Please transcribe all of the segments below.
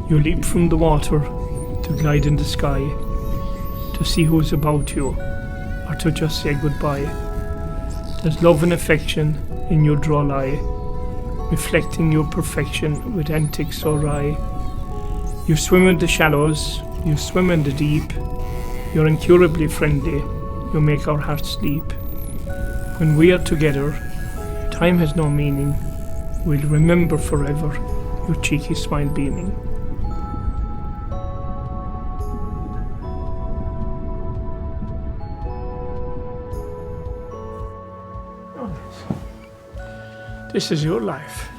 You leap from the water to glide in the sky, to see who's about you, or to just say goodbye. There's love and affection in your droll eye, reflecting your perfection with antics so wry. You swim in the shallows, you swim in the deep, you're incurably friendly, you make our hearts leap. When we are together, time has no meaning, we'll remember forever your cheeky smile beaming. This is your life.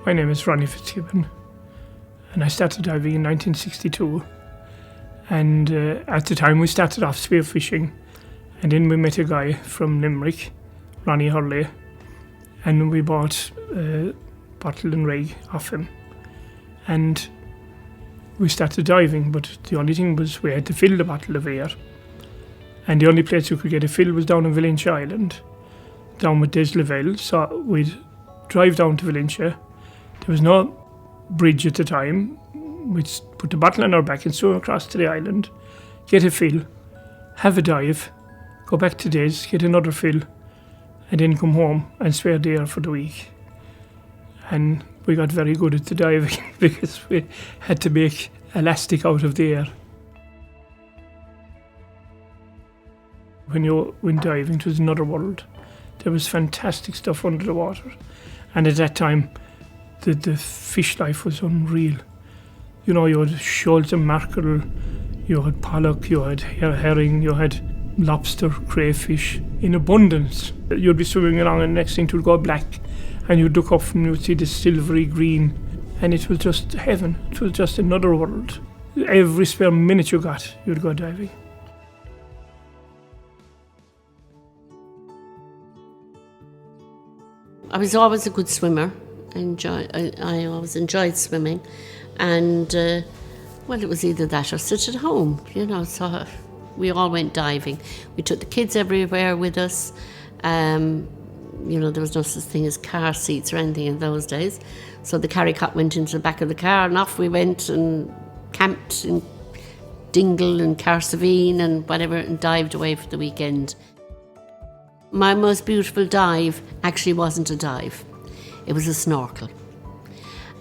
My name is Ronnie Fitzgibbon, and I started diving in 1962. And at the time we started off spearfishing, and then we met a guy from Limerick, Ronnie Hurley, and we bought bottle and rig off him, and we started diving. But the only thing was we had to fill the bottle of air, and the only place you could get a fill was down on Valentia Island, down with Des Lavelle. So we'd drive down to Valentia. There was no bridge at the time. We'd put the bottle on our back and swim across to the island, get a fill, have a dive, go back to Des, get another fill, and then come home and spare the air for the week. And we got very good at the diving because we had to make elastic out of the air. When you went diving, it was another world. There was fantastic stuff under the water. And at that time, the fish life was unreal. You know, you had shoals and mackerel, you had pollock, you had herring, you had lobster, crayfish in abundance. You'd be swimming along and the next thing it would go black, and you'd look up and you'd see this silvery green, and it was just heaven. It was just another world. Every spare minute you got, you'd go diving. I was always a good swimmer. I always enjoyed swimming, and well, it was either that or sit at home, you know. So we all went diving. We took the kids everywhere with us. You know, there was no such thing as car seats or anything in those days. So the carry cot went into the back of the car, and off we went and camped in Dingle and Carsavine and whatever, and dived away for the weekend. My most beautiful dive actually wasn't a dive. It was a snorkel.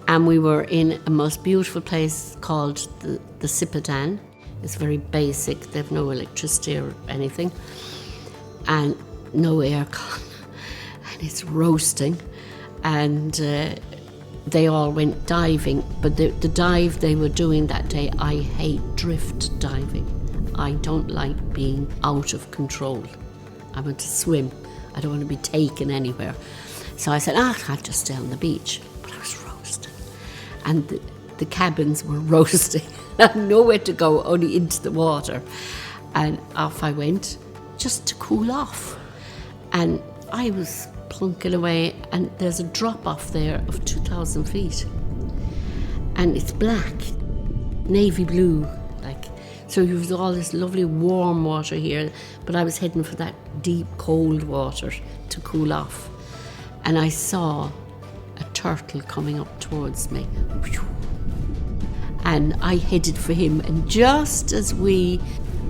And we were in a most beautiful place called the Cipadan. It's very basic. They have no electricity or anything. And no aircon. And it's roasting. And they all went diving. But the dive they were doing that day, I hate drift diving. I don't like being out of control. I want to swim. I don't want to be taken anywhere. So I said, I'll just stay on the beach. But I was roasting. And the cabins were roasting. I had nowhere to go, only into the water. And off I went, just to cool off. And I was plunking away, and there's a drop-off there of 2,000 feet. And it's black, navy blue, like. So there was all this lovely warm water here, but I was heading for that deep, cold water to cool off. And I saw a turtle coming up towards me. And I headed for him, and just as we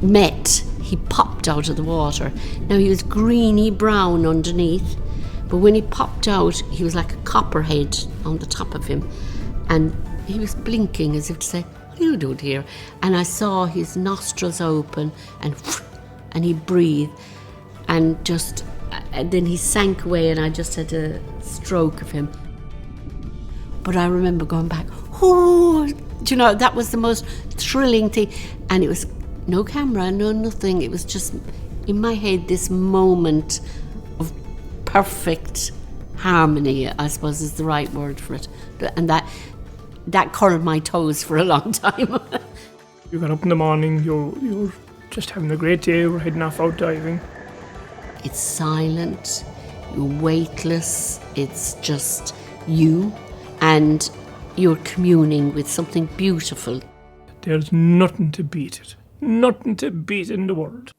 met, he popped out of the water. Now he was greeny brown underneath, but when he popped out, he was like a copperhead on the top of him. And he was blinking as if to say, what are you doing here? And I saw his nostrils open, and he breathed, and then he sank away, and I just had a stroke of him. But I remember going back, oh, you know, that was the most thrilling thing. And it was no camera, no nothing. It was just in my head, this moment of perfect harmony, I suppose is the right word for it. And that curled my toes for a long time. You got up in the morning, you're just having a great day, we're heading off out diving. It's silent, you're weightless, it's just you, and you're communing with something beautiful. There's nothing to beat it. Nothing to beat in the world.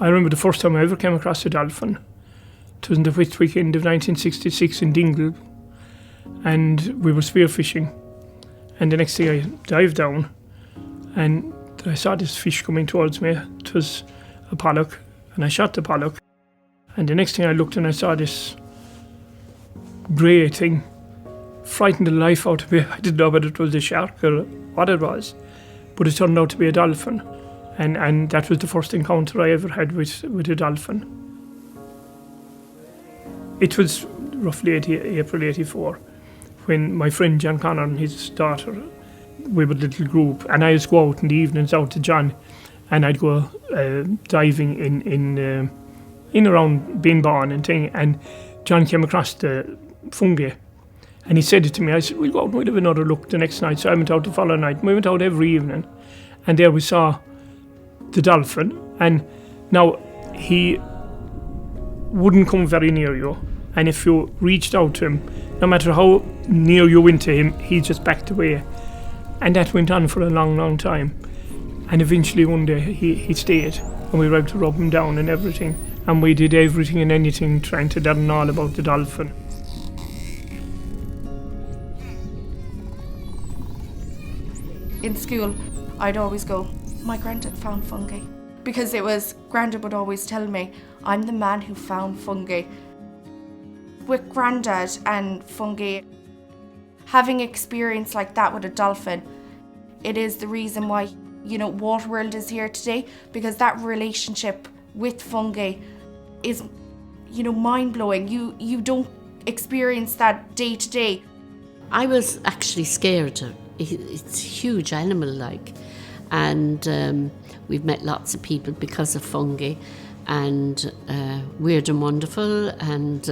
I remember the first time I ever came across a dolphin. It was in the wet weekend of 1966 in Dingle, and we were spearfishing. And the next thing I dived down, and I saw this fish coming towards me. It was a pollock, and I shot the pollock. And the next thing I looked, and I saw this grey thing. Frightened the life out of me. I didn't know whether it was a shark or what it was, but it turned out to be a dolphin. And that was the first encounter I ever had with a dolphin. It was roughly April 84, when my friend John Connor and his daughter, we were a little group, and I used to go out in the evenings out to John, and I'd go diving in around Beanbawn and thing, and John came across the fungi, and he said it to me. I said, we'll go out and we'll have another look the next night. So I went out the following night, and we went out every evening, and there we saw the dolphin, and now he wouldn't come very near you, and if you reached out to him, no matter how near you went to him, he just backed away. And that went on for a long, long time. And eventually one day he stayed, and we were able to rub him down and everything, and we did everything and anything trying to learn all about the dolphin. In school, I'd always go, my granddad found fungi. Because it was, granddad would always tell me, I'm the man who found fungi. With granddad and fungi, having experience like that with a dolphin, it is the reason why, Waterworld is here today, because that relationship with fungi is, mind-blowing. You don't experience that day to day. I was actually scared. It's a huge animal, and we've met lots of people because of fungi, and weird and wonderful, and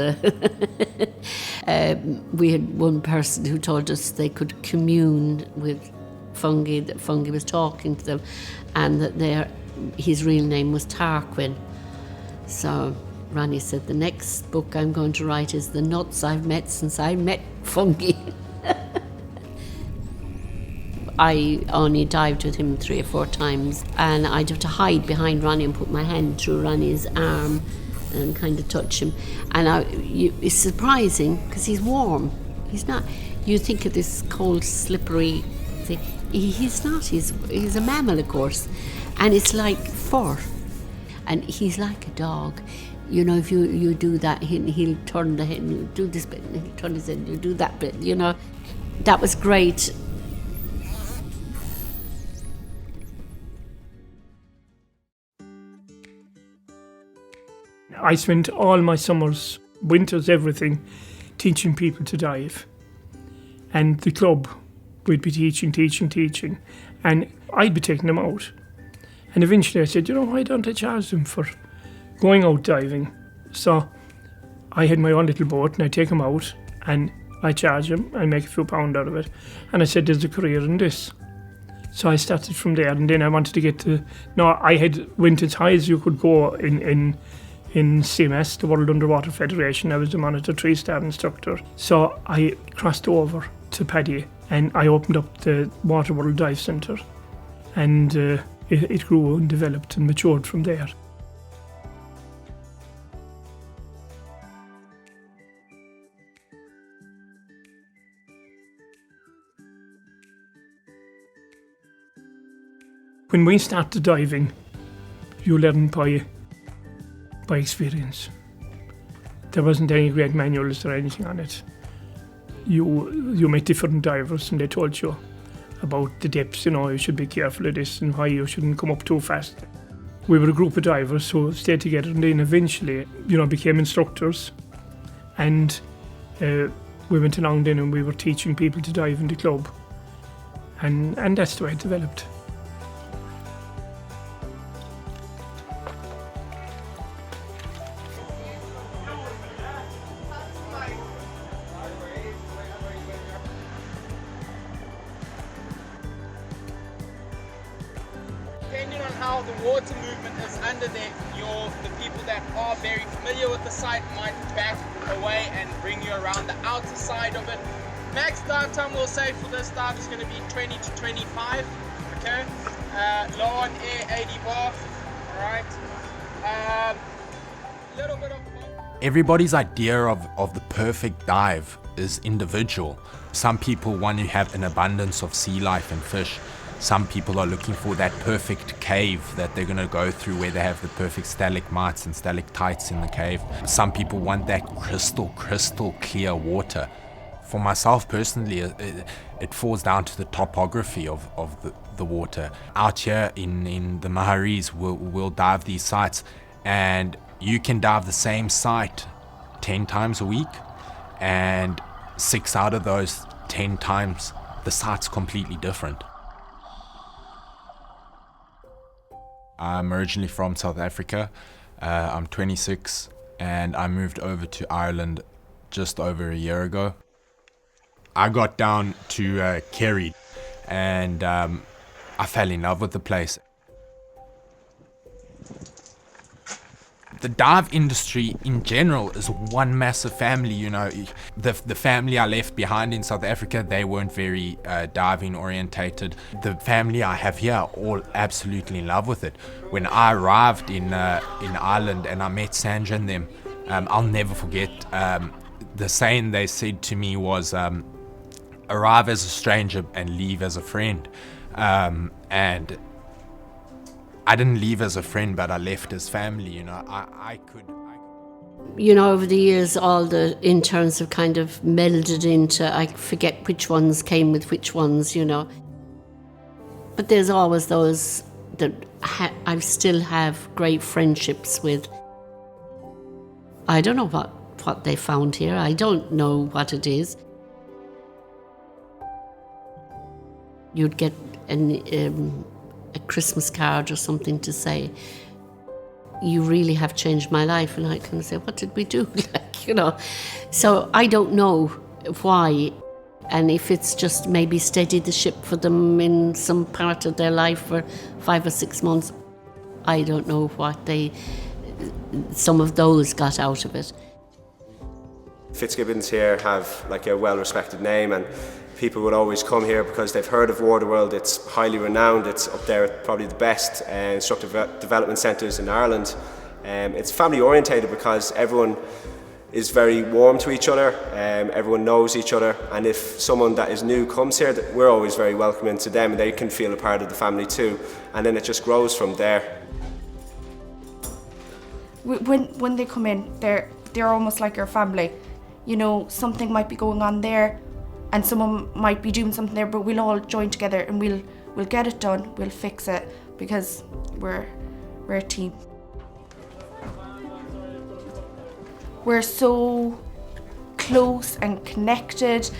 we had one person who told us they could commune with fungi, that fungi was talking to them, and that his real name was Tarquin. So Ronnie said, the next book I'm going to write is The Nuts I've Met Since I Met Fungi. I only dived with him 3 or 4 times, and I'd have to hide behind Ronnie and put my hand through Ronnie's arm and kind of touch him. And it's surprising because he's warm. He's not. You think of this cold, slippery thing. He's not. He's a mammal, of course, and it's like fur. And he's like a dog. If you do that, he'll turn the head. And you do this bit, and he'll turn his head. And you do that bit. That was great. I spent all my summers, winters, everything, teaching people to dive. And the club, we'd be teaching, and I'd be taking them out. And eventually I said, why don't I charge them for going out diving? So I had my own little boat, and I take them out, and I charge them, I make a few pounds out of it. And I said, there's a career in this. So I started from there, and then I wanted to get to... I went as high as you could go in CMS, the World Underwater Federation. I was the monitor 3-star instructor. So I crossed over to Paddy, and I opened up the Water World Dive Centre, and it grew and developed and matured from there. When we started diving, you learn by experience. There wasn't any great manuals or anything on it. You met different divers, and they told you about the depths, you should be careful of this and why you shouldn't come up too fast. We were a group of divers who stayed together, and then eventually, became instructors, and we went along then and we were teaching people to dive in the club, and that's the way it developed. how the water movement is under there. The people that are very familiar with the site might back away and bring you around the outer side of it. Max dive time we'll say for this dive is going to be 20 to 25. Okay, low on air 80 bar. All right, little bit of. Everybody's idea of the perfect dive is individual. Some people want to have an abundance of sea life and fish. Some people are looking for that perfect cave that they're going to go through where they have the perfect stalagmites and stalactites in the cave. Some people want that crystal clear water. For myself personally, it falls down to the topography of the water. Out here in the Maharis, we'll dive these sites, and you can dive the same site 10 times a week, and 6 out of those 10 times, the site's completely different. I'm originally from South Africa. I'm 26, and I moved over to Ireland just over a year ago. I got down to Kerry, and I fell in love with the place. The dive industry in general is one massive family, you know. The family I left behind in South Africa, they weren't very diving orientated. The family I have here are all absolutely in love with it. When I arrived in Ireland and I met Sandra and them, I'll never forget the saying they said to me was, arrive as a stranger and leave as a friend. And I didn't leave as a friend, but I left as family, you know. I could. You know, over the years, all the interns have kind of melded into, I forget which ones came with which ones, you know. But there's always those that I still have great friendships with. I don't know what they found here. I don't know what it is. You'd get a Christmas card or something to say, you really have changed my life. And I kind of say, what did we do? Like, you know. So I don't know why. And if it's just maybe steadied the ship for them in some part of their life for 5 or 6 months. I don't know what some of those got out of it. Fitzgibbons here have like a well-respected name, and people would always come here because they've heard of Waterworld. It's highly renowned. It's up there with probably the best instructor development centres in Ireland. It's family orientated because everyone is very warm to each other. Everyone knows each other, and if someone that is new comes here, we're always very welcoming to them, and they can feel a part of the family too. And then it just grows from there. When they come in, they're almost like your family. You know, something might be going on there, and someone might be doing something there, but we'll all join together and we'll get it done. We'll fix it because we're a team. We're so close and connected,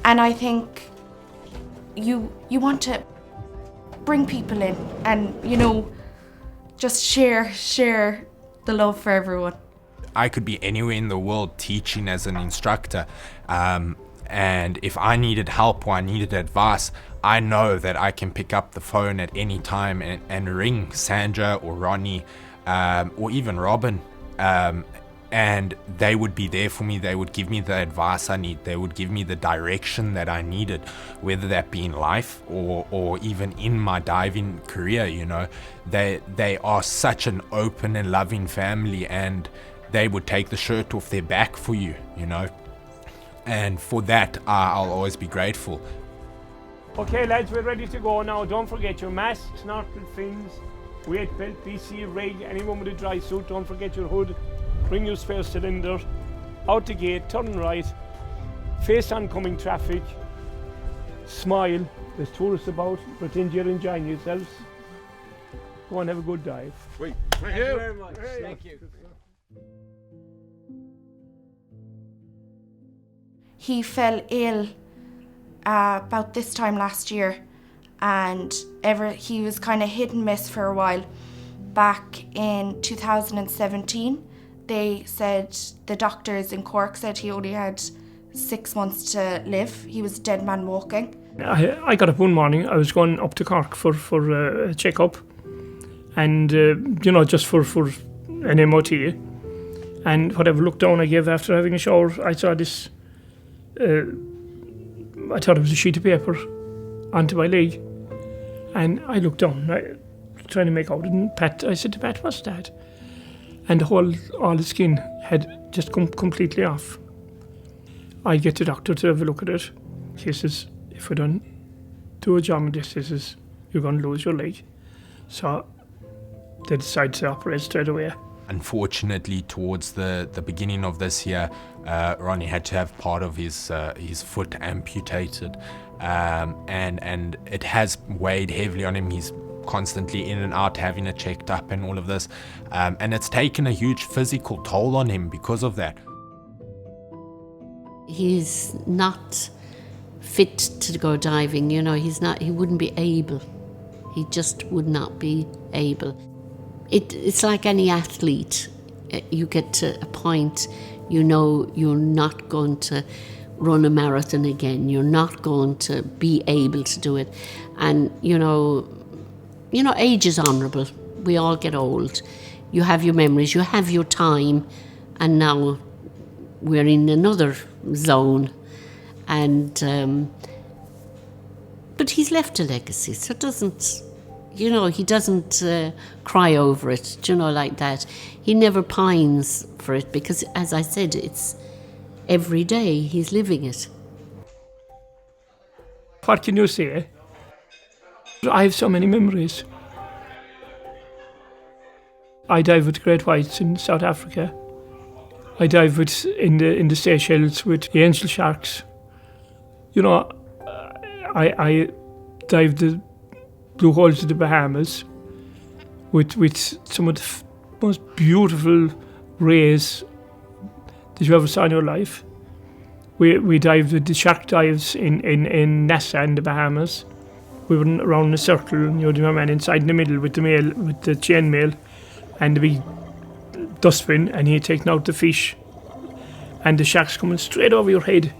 and I think you want to bring people in and, you know, just share the love for everyone. I could be anywhere in the world teaching as an instructor, and if I needed help or I needed advice, I know that I can pick up the phone at any time and ring Sandra or Ronnie or even Robin, and they would be there for me. They would give me the advice I need. They would give me the direction that I needed, whether that be in life or even in my diving career. You know, they are such an open and loving family, and they would take the shirt off their back for you, you know. And for that, I'll always be grateful. Okay, lads, we're ready to go now. Don't forget your mask, snorkel, fins, weight belt, BC rig, anyone with a dry suit. Don't forget your hood. Bring your spare cylinder. Out the gate, turn right. Face oncoming traffic. Smile. There's tourists about. Pretend you're enjoying yourselves. Go and have a good dive. Thank you very much. Thank you. He fell ill about this time last year, and he was kind of hit and miss for a while. Back in 2017, they said, the doctors in Cork said he only had 6 months to live. He was a dead man walking. I got up one morning. I was going up to Cork for a checkup, and just for an MOT. And whatever look down I gave after having a shower, I saw this. I thought it was a sheet of paper onto my leg, and I looked down, trying to make out. And I said to Pat, "What's that?" And all the skin had just come completely off. I get the doctor to have a look at it. He says, "If we don't do a job with this, you're going to lose your leg." So they decided to operate straight away. Unfortunately, towards the beginning of this year, Ronnie had to have part of his foot amputated, and it has weighed heavily on him. He's constantly in and out, having it checked up and all of this, and it's taken a huge physical toll on him because of that. He's not fit to go diving, he wouldn't be able. He just would not be able. It's like any athlete. You get to a point, you're not going to run a marathon again. You're not going to be able to do it. And, age is honourable. We all get old. You have your memories, you have your time, and now we're in another zone. And, but he's left a legacy, so it doesn't... he doesn't cry over it, like that. He never pines for it because, as I said, it's every day he's living it. What can you say? I have so many memories. I dive with great whites in South Africa. I dive in the Seychelles with the angel sharks. I dive the blue holes of the Bahamas with some of the most beautiful rays that you ever saw in your life. We dived with the shark dives in Nassau in the Bahamas. We were around in a circle, the man inside in the middle with the chain mail and the big dustbin, and he'd taken out the fish, and the sharks coming straight over your head,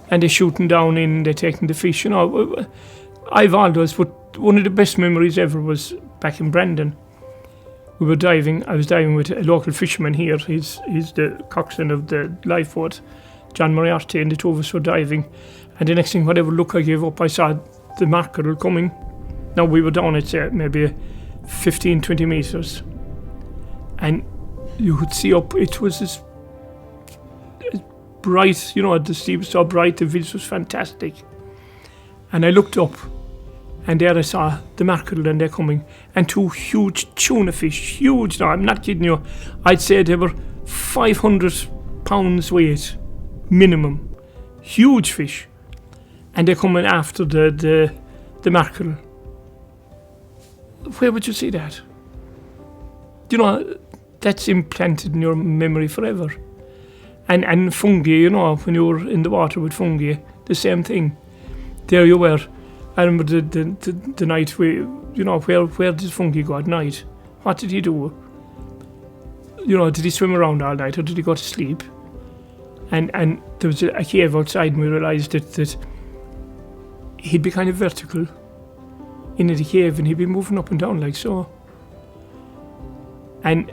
and they're shooting down in, they're taking the fish. I've all those, but one of the best memories ever was back in Brandon. I was diving with a local fisherman here. He's the coxswain of the lifeboat, John Moriarty, and the two of us were diving. And the next thing, whatever look I gave up, I saw the mackerel coming. Now we were down at maybe 15, 20 metres. And you could see up, it was as bright, the sea was so bright, the view was fantastic. And I looked up, and there I saw the mackerel, and they're coming, and two huge tuna fish, huge. Now I'm not kidding you. I'd say they were 500 pounds weight, minimum. Huge fish, and they're coming after the mackerel. Where would you see that? That's implanted in your memory forever. And fungi, when you were in the water with fungi, the same thing. There you were. I remember the night where did fungi go at night? What did he do? Did he swim around all night or did he go to sleep? And there was a cave outside, and we realised that he'd be kind of vertical into the cave, and he'd be moving up and down like so. And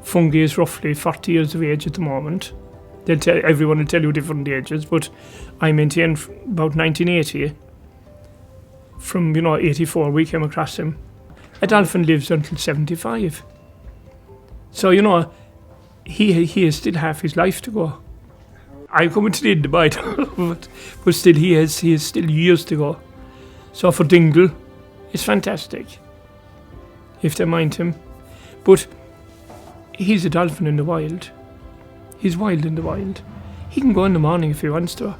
fungi is roughly 40 years of age at the moment. Everyone will tell you different ages, but I maintain about 1980. From 84 we came across him. A dolphin lives until 75. So he has still half his life to go. I'm coming to the end of it, but still he has still years to go. So for Dingle, it's fantastic if they mind him. But he's a dolphin in the wild. He's wild in the wild. He can go in the morning if he wants to.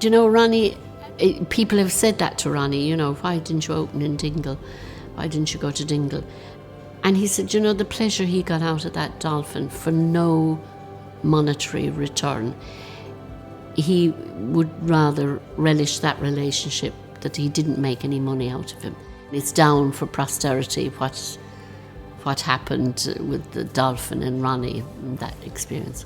Ronnie, people have said that to Ronnie, why didn't you open in Dingle? Why didn't you go to Dingle? And he said, the pleasure he got out of that dolphin for no monetary return. he would rather relish that relationship, that he didn't make any money out of him. It's down for posterity what happened with the dolphin and Ronnie and that experience.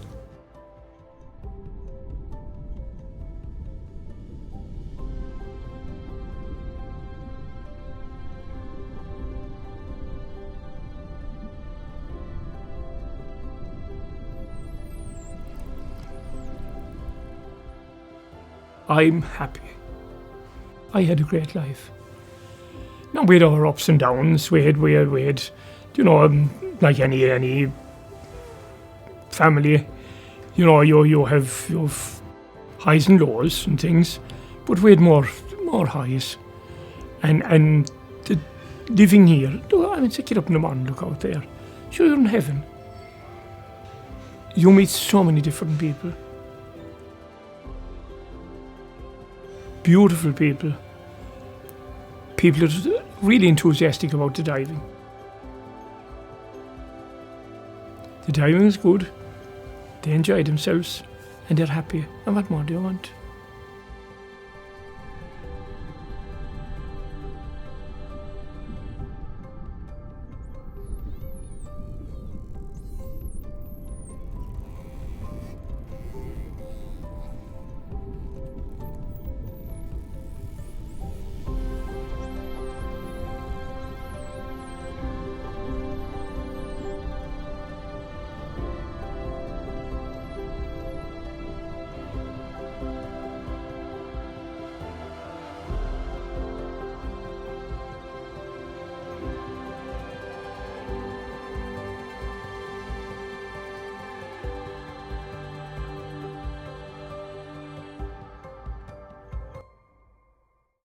I'm happy. I had a great life. Now we had our ups and downs. We had, you know, like any family, you know, you have highs and lows and things, but we had more highs. And the living here, I mean, get up in the morning, look out there. Sure, you're in heaven. You meet so many different people. Beautiful people. People that are really enthusiastic about the diving. The diving is good, they enjoy themselves, and they're happy. And what more do you want?